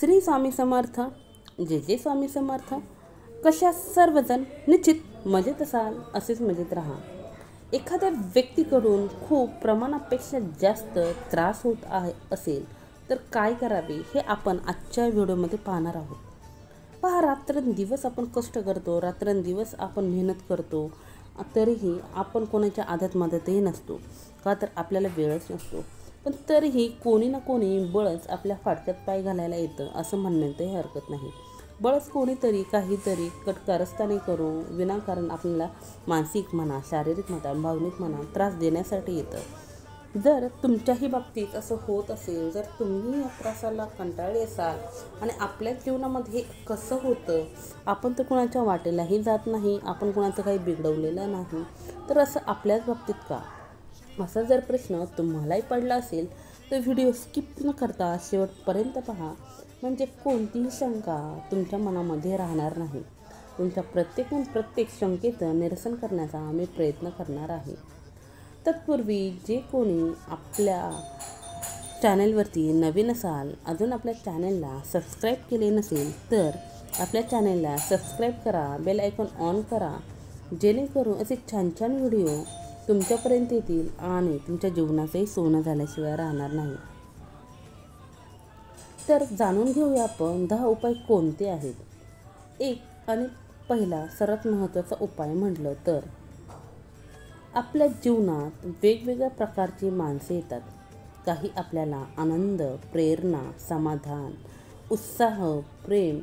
श्री स्वामी समर्थ. जे स्वामी समर्थ. कशा सर्वजण निश्चित मजेत असाल, असेच मजेत राहा. एखाद्या व्यक्तीकडून खूप प्रमाणापेक्षा जास्त त्रास होत असेल तर काय करावे हे आपण आजच्या व्हिडिओमध्ये पाहणार आहोत. पहा, रात्रंदिवस आपण कष्ट करतो, रात्रंदिवस आपण मेहनत करतो, तरीही आपण कोणाच्या आदत-मदतही नसतो. का तर आपल्याला वेळच नसतो. पण तरीही कोणी ना कोणी बळच आपल्या फाटक्यात पाय घालायला येतं, असं म्हणण्यातही हरकत नाही. बळच कोणीतरी काहीतरी कटकारस्थाने करून विनाकारण आपल्याला मानसिक म्हणा, शारीरिक म्हणा, भावनिक म्हणा त्रास देण्यासाठी येतं. जर तुमच्याही बाबतीत असं होत असेल, जर तुम्ही या त्रासाला कंटाळले असाल आणि आपल्या जीवनामध्ये हे कसं होतं, आपण तर कुणाच्या वाटेलाही जात नाही, आपण कुणाचं काही बिघडवलेलं नाही, तर असं आपल्याच बाबतीत का, असा जर प्रश्न तुम्हालाही पडला असेल तर व्हिडिओ स्किप न करता शेवटपर्यंत पहा. म्हणजे कोणतीही शंका तुमच्या मनामध्ये राहणार नाही. तुमच्या प्रत्येक शंकेचं निरसन करण्याचा आम्ही प्रयत्न करणार आहे. तत्पूर्वी जे कोणी आपल्या चॅनेलवरती नवीन असाल, अजून आपल्या चॅनेलला सबस्क्राईब केले नसेल तर आपल्या चॅनेलला सबस्क्राईब करा, बेल आयकॉन ऑन करा, जेणेकरून असे छान छान व्हिडिओ तुमच्यापर्यंत येतील आणि तुमच्या जीवनाचंही सोनं झाल्याशिवाय राहणार नाही. तर जाणून घेऊया आपण 10 उपाय कोणते आहेत. एक आणि पहिला सर्वात महत्त्वाचा उपाय म्हटलं तर आपल्या जीवनात वेगवेगळ्या प्रकारची माणसे येतात. काही आपल्याला आनंद, प्रेरणा, समाधान, उत्साह, प्रेम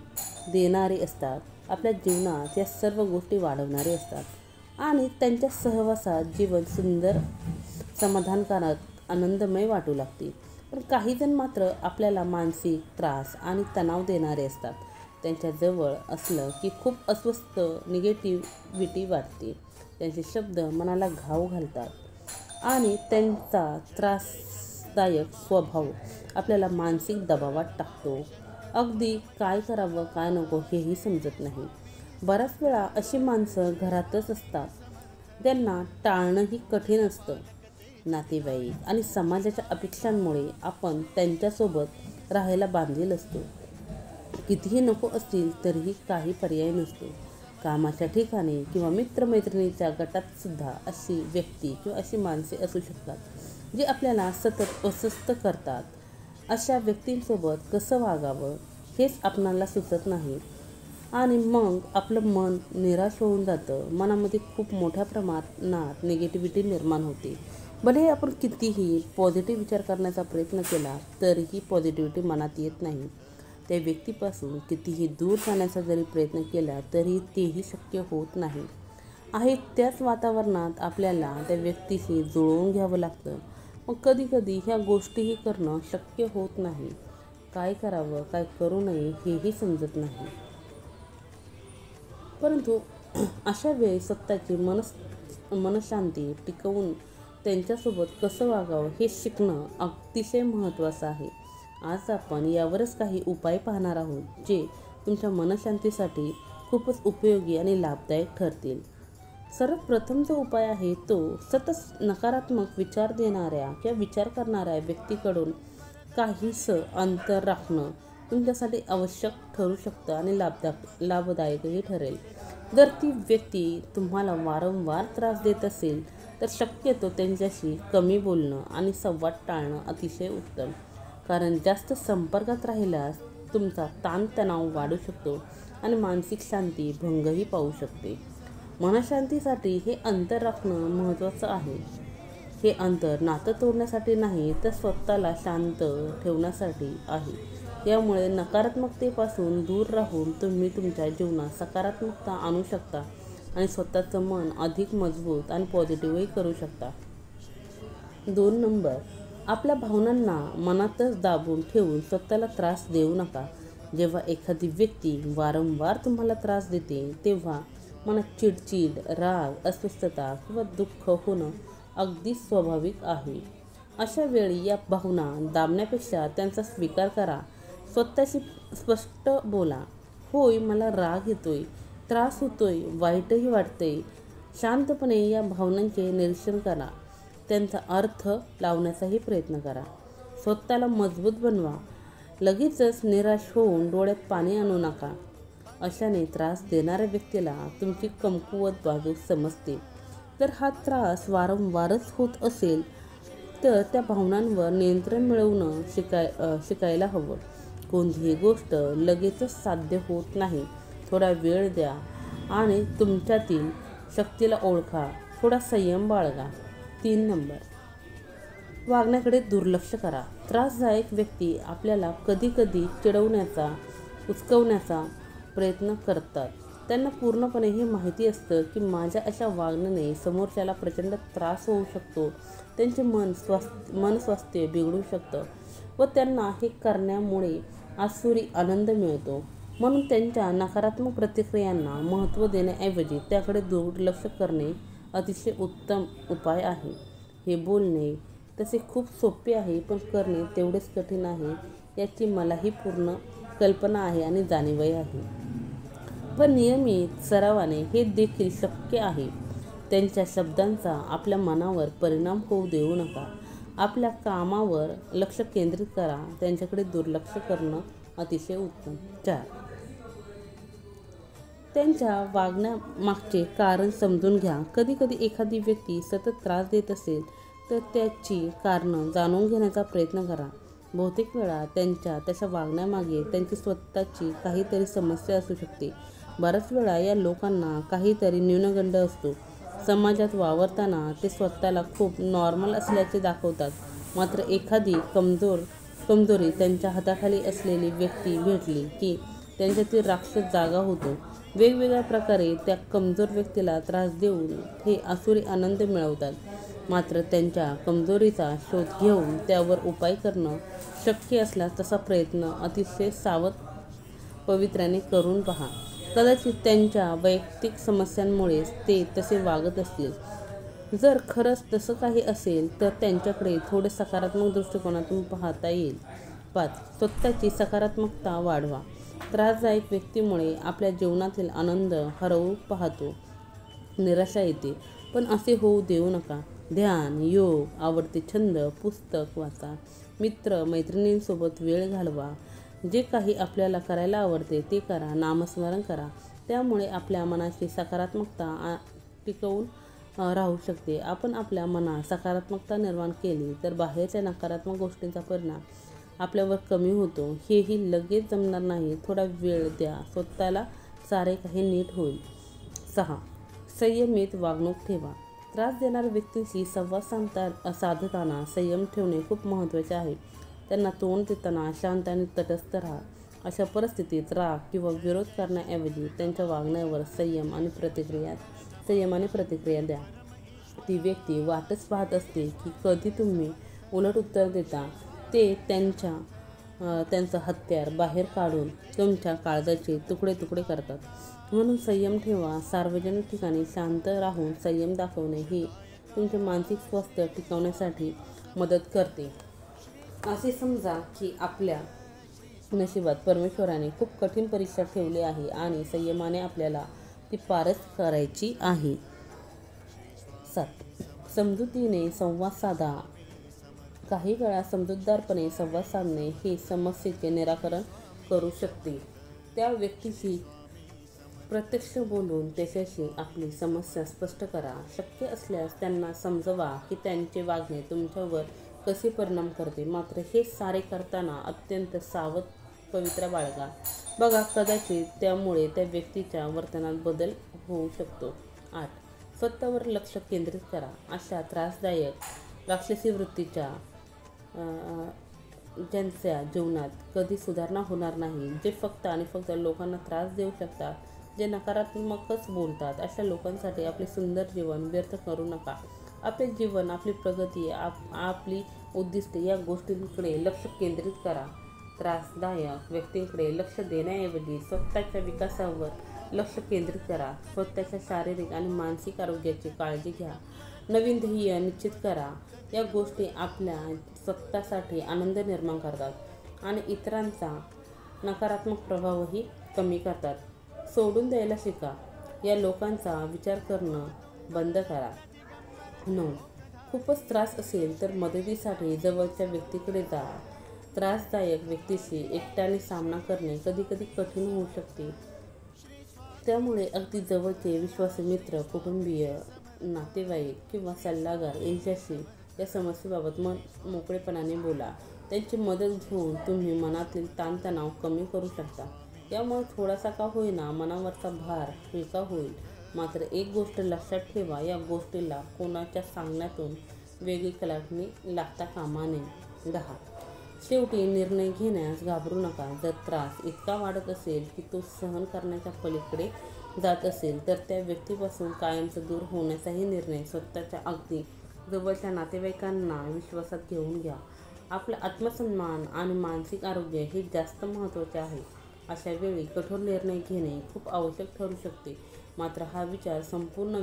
देणारे असतात. आपल्या जीवनात या सर्व गोष्टी वाढवणारे असतात आणि त्यांच्या सहवासात जीवन सुंदर, समाधानकारक, आनंदमय वाटू लागते. पण काही जण मात्र आपल्याला मानसिक त्रास आणि तणाव देणारे असतात. त्यांच्याजवळ असलं की खूप अस्वस्थ, निगेटिव्हिटी वाटते. त्यांचे शब्द मनाला घाव घालतात आणि त्यांचा त्रासदायक स्वभाव आपल्याला मानसिक दबावात टाकतो. अगदी काय करावं काय नको हेही समजत नाही. बऱ्याच वेळा अशी माणसं घरातच असतात. त्यांना टाळणंही कठीण असतं. नातेवाईक आणि समाजाच्या अपेक्षांमुळे आपण त्यांच्यासोबत राहायला बांधील असतो. कितीही नको असतील तरीही काही पर्याय नसतो. कामाच्या ठिकाणी किंवा मित्रमैत्रिणीच्या गटात सुद्धा अशी व्यक्ती किंवा अशी माणसे असू शकतात जी आपल्याला सतत अस्वस्थ करतात. अशा व्यक्तींसोबत कसं वागावं हेच आपणाला सुचत नाही आणि मग आपलं मन निराश होऊन जातं. मनामध्ये खूप मोठ्या प्रमाणात निगेटिव्हिटी निर्माण होते. भले आपण कितीही पॉझिटिव्ह विचार करण्याचा प्रयत्न केला तरीही पॉझिटिव्हिटी मनात येत नाही. त्या व्यक्तीपासून कितीही दूर जाण्याचा जरी प्रयत्न केला तरी तेही शक्य होत नाही. आहे त्याच वातावरणात आपल्याला त्या व्यक्तीशी जुळवून घ्यावं लागतं. मग कधीकधी ह्या गोष्टीही करणं शक्य होत नाही. काय करावं काय करू नये हेही समजत नाही. परंतु अशा वेळी स्वतःची मनशांती टिकवून त्यांच्यासोबत कसं वागावं हे शिकणं अतिशय महत्त्वाचं आहे. आज आपण यावरच काही उपाय पाहणार आहोत जे तुमच्या मनशांतीसाठी खूपच उपयोगी आणि लाभदायक ठरतील. सर्वात प्रथम जो उपाय आहे तो सतत नकारात्मक विचार देणाऱ्या किंवा विचार करणाऱ्या व्यक्तीकडून काहीसं अंतर राखणं तुमच्यासाठी आवश्यक ठरू शकतं आणि लाभदायकही ठरेल. जर ती व्यक्ती तुम्हाला वारंवार त्रास देत असेल तर शक्यतो त्यांच्याशी कमी बोलणं आणि संवाद टाळणं अतिशय उत्तम. कारण जास्त संपर्कात राहिल्यास तुमचा ताणतणाव वाढू शकतो आणि मानसिक शांती भंगही पाहू शकते. मनशांतीसाठी हे अंतर राखणं महत्त्वाचं आहे. हे अंतर नातं तोडण्यासाठी नाही तर स्वतःला शांत ठेवण्यासाठी आहे. यामुळे नकारात्मकतेपासून दूर राहून तुम्ही तुमच्या जीवनात सकारात्मकता आणू शकता आणि स्वतःचं मन अधिक मजबूत आणि पॉझिटिव्हही करू शकता. 2 नंबर, आपल्या भावनांना मनातच दाबून ठेवून स्वतःला त्रास देऊ नका. जेव्हा एखादी व्यक्ती वारंवार तुम्हाला त्रास देते तेव्हा मनात चिडचिड, राग, अस्वस्थता किंवा दुःख होणं अगदी स्वाभाविक आहे. अशा वेळी या भावना दाबण्यापेक्षा त्यांचा स्वीकार करा. स्वतःशी स्पष्ट बोला, होय मला राग येतोय, त्रास होतोय, वाईटही वाटतंय. शांतपणे या भावनांचे निरीक्षण करा. त्यांचा अर्थ लावण्याचाही प्रयत्न करा. स्वतःला मजबूत बनवा. लगेचच निराश होऊन डोळ्यात पाणी आणू नका. अशाने त्रास देणाऱ्या व्यक्तीला तुमची कमकुवत बाजू समजते. जर हा त्रास वारंवारच होत असेल तर त्या भावनांवर नियंत्रण मिळवणं शिकायला हवं. कोणतीही गोष्ट लगेचच साध्य होत नाही. थोडा वेळ द्या आणि तुमच्यातील शक्तीला ओळखा. थोडा संयम बाळगा. 3 नंबर, वागण्याकडे दुर्लक्ष करा. त्रासदायक व्यक्ती आपल्याला कधीकधी चिडवण्याचा, उचकवण्याचा प्रयत्न करतात. त्यांना पूर्णपणे हे माहिती असतं की माझ्या अशा वागण्याने समोरच्याला प्रचंड त्रास होऊ शकतो, त्यांचे मन स्वास्थ्य बिघडू शकतं व त्यांना हे करण्यामुळे आसुरी आनंद मिळतो. म्हणून त्यांच्या नकारात्मक प्रतिक्रियांना महत्त्व देण्याऐवजी त्याकडे दुर्लक्ष करणे अतिशय उत्तम उपाय आहे. हे बोलणे तसे खूप सोपे आहे, पण करणे तेवढेच कठीण आहे याची मलाही पूर्ण कल्पना आहे आणि जाणीवही आहे. पण नियमित सरावाने हे देखील शक्य आहे. त्यांच्या शब्दांचा आपल्या मनावर परिणाम होऊ देऊ नका. आपल्या कामावर लक्ष केंद्रित करा. त्यांच्याकडे दुर्लक्ष करणं अतिशय उत्तम. 4, त्यांच्या वागण्यामागचे कारण समजून घ्या. कधीकधी एखादी व्यक्ती सतत त्रास देत असेल तर त्याची कारणं जाणून घेण्याचा प्रयत्न करा. बहुतेक वेळा त्यांच्या तशा वागण्यामागे त्यांची स्वतःची काहीतरी समस्या असू शकते. बऱ्याच वेळा या लोकांना काहीतरी न्यूनगंड असतो. समाजात वावरताना ते स्वतःला खूप नॉर्मल असल्याचे दाखवतात. मात्र एखादी कमजोरी त्यांच्या हाताखाली असलेली व्यक्ती भेटली की त्यांच्यातील राक्षस जागा होतो. वेगवेगळ्या प्रकारे त्या कमजोर व्यक्तीला त्रास देऊन हे आसुरी आनंद मिळवतात. मात्र त्यांच्या कमजोरीचा शोध घेऊन त्यावर उपाय करणं शक्य असल्यास तसा प्रयत्न अतिशय सावध पवित्र्याने करून पहा. कदाचित त्यांच्या वैयक्तिक समस्यांमुळेच ते तसे वागत असतील. जर खरंच तसं काही असेल तर त्यांच्याकडे थोडे सकारात्मक दृष्टिकोनातून पाहता येईल. 5, स्वतःची सकारात्मकता वाढवा. त्रासदायक व्यक्तीमुळे आपल्या जीवनातील आनंद हरवू पाहतो, निराशा येते. पण असे होऊ देऊ नका. ध्यान, योग, आवडते छंद, पुस्तक वाचा, मित्र मैत्रिणींसोबत वेळ घालवा. जे काही आपल्याला करायला आवडते ते करा. नामस्मरण करा. त्यामुळे आपल्या मनाची सकारात्मकता टिकवून राहू शकते. आपण आपल्या मनात सकारात्मकता निर्माण केली तर बाहेरच्या नकारात्मक गोष्टींचा परिणाम आपल्यावर कमी होतो. हेही लगेच जमणार नाही. थोडा वेळ द्या. स्वतःला सारे काही नीट होईल. 6, संयमित वागणूक ठेवा. त्रास देणाऱ्या व्यक्तींशी संवाद साधताना संयम ठेवणे खूप महत्त्वाचे आहे. त्यांना तोंड देताना शांत आणि तटस्थ राहा. अशा परिस्थितीत राग किंवा विरोध करण्याऐवजी त्यांच्या वागण्यावर संयम आणि प्रतिक्रिया द्या. ती व्यक्ती वाटच पाहत असते की कधी तुम्ही उलट उत्तर देता. ते त्यांचं हत्यार बाहेर काढून तुमच्या काळजाचे तुकडे करतात. म्हणून संयम ठेवा. सार्वजनिक ठिकाणी शांत राहून संयम दाखवणे ही तुमचे मानसिक स्वास्थ्य टिकवण्यासाठी मदत करते. असे समजा की आपल्या नशिबात परमेश्वराने खूप कठीण परीक्षा ठेवली आहे आणि संयमाने आपल्याला ती पारच करायची आहे. 7, समजुतीने संवाद साधा. काही वेळा समजूतदारपणे संवाद साधणे हे समस्येचे निराकरण करू शकते. त्या व्यक्तीशी प्रत्यक्ष बोलून त्याच्याशी आपली समस्या स्पष्ट करा. शक्य असल्यास त्यांना समजवा की त्यांचे वागणे तुमच्यावर कसे परिणाम करते. मात्र हे सारे करताना अत्यंत सावध पवित्रा बाळगा. बघा, कदाचित त्यामुळे त्या व्यक्तीच्या वर्तनात बदल होऊ शकतो. 8, स्वतःवर लक्ष केंद्रित करा. अशा त्रासदायक राक्षसी वृत्तीच्या ज्यांच्या जीवनात कधी सुधारणा होणार नाही, जे फक्त आणि फक्त लोकांना त्रास देऊ शकतात, जे नकारात्मकच बोलतात, अशा लोकांसाठी आपले सुंदर जीवन व्यर्थ करू नका. आपले जीवन, आपली प्रगती, आपली उद्दिष्टे या गोष्टींकडे लक्ष केंद्रित करा. त्रासदायक व्यक्तींकडे लक्ष देण्याऐवजी स्वतःच्या विकासावर लक्ष केंद्रित करा. स्वतःच्या शारीरिक आणि मानसिक आरोग्याची काळजी घ्या. नवीन ध्येय निश्चित करा. या गोष्टी आपल्या स्वतःसाठी आनंद निर्माण करतात आणि इतरांचा नकारात्मक प्रभावही कमी करतात. सोडून द्यायला शिका. या लोकांचा विचार करणं बंद करा. 9, खूपच त्रास असेल तर मदतीसाठी जवळच्या व्यक्तीकडे जा. त्रासदायक व्यक्तीशी एकट्याने सामना करणे कधीकधी कठीण होऊ शकते. त्यामुळे अगदी जवळचे विश्वासू मित्र, कुटुंबीय, नातेवाईक किंवा सल्लागार यांच्याशी या समस्येबाबत मोकळेपणाने बोला. त्यांची मदत घेऊन तुम्ही मनातील ताणतणाव कमी करू शकता. यामुळे थोडासा का होईना मनावरचा भार हलका होईल. मात्र एक गोष्ट लक्षात ठेवा, या गोष्टीला कोणाच्या सांगण्यातून वेगळी कलाटणी लागता कामा नये. 10. शेवटी निर्णय घेण्यास घाबरू नका. जर त्रास इतका वाढत असेल की तो सहन करण्याच्या पलीकडे जात असेल तर त्या व्यक्तीपासून कायमचं दूर होण्याचाही निर्णय स्वतःच्या अगदी जवळच्या नातेवाईकांना विश्वासात घेऊन घ्या. आपला आत्मसन्मान आणि मानसिक आरोग्य हे जास्त महत्त्वाचे आहे. अशा वेळी कठोर निर्णय घेणे खूप आवश्यक ठरू शकते. मात्र हा विचार संपूर्ण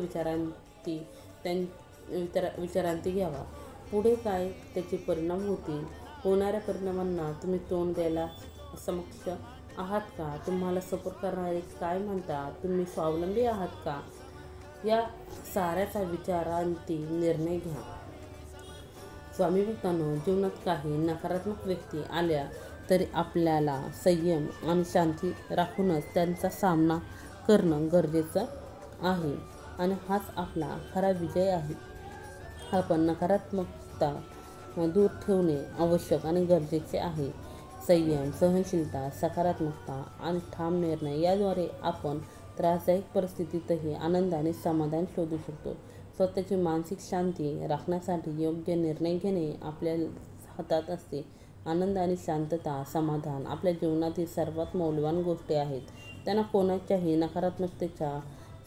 विचारांती घ्यावा. पुढे काय त्याचे परिणाम होतील, होणाऱ्या परिणामांना तुम्ही तोंड द्यायला सक्षम आहात का, तुम्हाला सपोर्ट करणारे काय म्हणतात, तुम्ही स्वावलंबी आहात का, या साऱ्याचा विचारांती निर्णय घ्या. स्वामी भक्तांनो, जीवनात काही नकारात्मक व्यक्ती आल्या तरी आपल्याला संयम आणि शांती राखूनच त्यांचा सामना करणं गरजेचं आहे आणि हाच आपला खरा विजय आहे. आपण नकारात्मकता दूर ठेवणे आवश्यक आणि गरजेचे आहे. संयम, सहनशीलता, सकारात्मकता आणि ठाम निर्णय याद्वारे आपण त्रासदायक परिस्थितीतही आनंद आणि समाधान शोधू शकतो. स्वतःची मानसिक शांती राखण्यासाठी योग्य निर्णय घेणे आपल्या हातात असते. आनंद आणि शांतता, समाधान आपल्या जीवनातील सर्वात मौल्यवान गोष्टी आहेत. त्यांना कोणाच्याही नकारात्मकतेच्या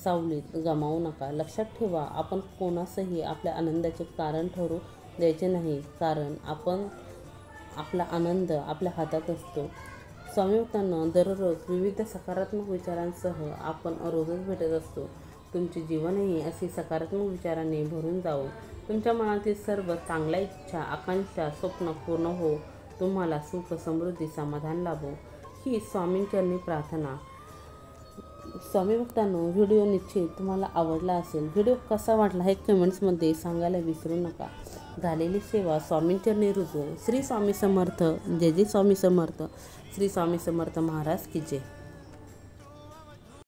सावलीत गमावू नका. लक्षात ठेवा, आपण कोणासही आपल्या आनंदाचे कारण ठरू द्यायचे नाही, कारण आपला आनंद आपल्या हातात असतो. स्वामी भक्तांनो, दररोज विविध सकारात्मक विचारांसह आपण रोजच भेटत असतो. तुमचे जीवनही अशी सकारात्मक विचारांनी भरून जावो. तुमच्या मनातील सर्व चांगल्या इच्छा, आकांक्षा, स्वप्न पूर्ण हो. तुम्हाला सुख, समृद्धी, समाधान लाभो, ही स्वामींचरणी प्रार्थना. स्वामी भक्तांनो, व्हिडिओ निश्चित तुम्हाला आवडला असेल. व्हिडिओ कसा वाटला हे कमेंट्समध्ये सांगायला विसरू नका. झालेली सेवा स्वामींचरणी रुजू. श्री स्वामी समर्थ. जय जय स्वामी समर्थ. श्री स्वामी समर्थ महाराज की जय.